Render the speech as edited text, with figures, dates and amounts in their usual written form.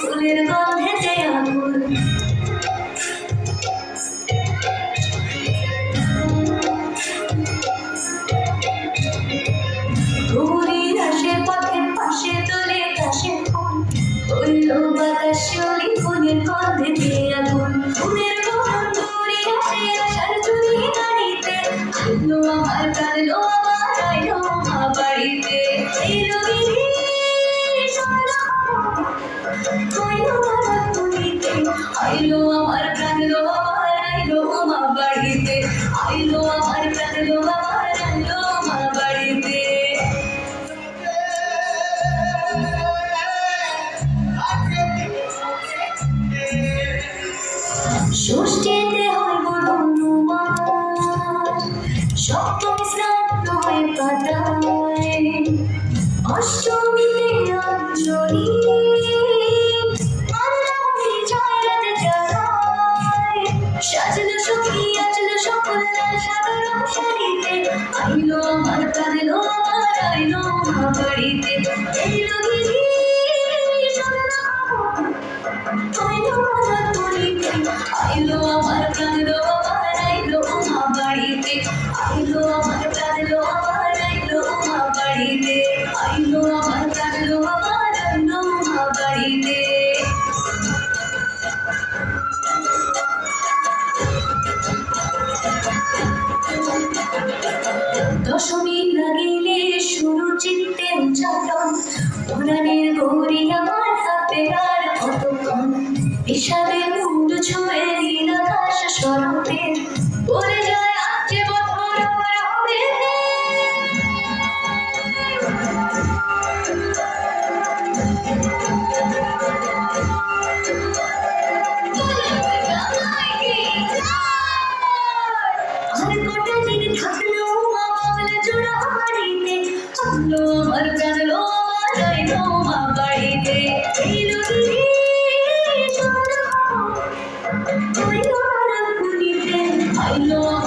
ফুলের গন্ধে আগুন ঘুরির আশেপাশের পাশে তোলে কাশে ফুল হইল বাতাস ওই ফুলের গন্ধে আগুন ফুলের গন্ধ ঘুরির আসে আসার চুরি গাড়িতে আইলো আমার কাঁদলো আমার আইলো মা বাড়িতে এলো গিরি আইলো আমার কাঁদলো আমার আইলো মা বাড়িতে আইলো আমার কাঁদলো আমার আইলো মা বাড়িতে ষষ্ঠীতে হয় বড় সপ্তমী শ্রাদ্ধ হয় কাটায় অষ্টমীতে অঞ্জলি সাজলো সখী আজলো সকল সাদর শাড়িতে আইলো আমার কাঁদলো আমার আইলো মা বাড়িতে এলো গিরি আইলো আমার বাড়িতে আইলো আমার কাঁদলো আমার আইলো মা বাড়িতে আইলো আমার কাঁদলো আমার আইলো মা বাড়িতে আইলো আমার কাঁদলো আমার আইলো মা বাড়িতে দশমী লাগিলে শুরু চিত্তে উচ্চাটন পুরাণের গৌরী আমার হাতে আর কতক্ষণ বিষাদের মুন্ড ছুঁয়ে নীল আকাশ শরতের পড়ে যায় আজকে বছর আমার হবে আর কটা দিন থাকলো মা বাবলা জোড়া বাড়িতে আইলো আমার কাঁদলো আমার আইলো মা বাড়িতে এলো গিরি আইলো আমার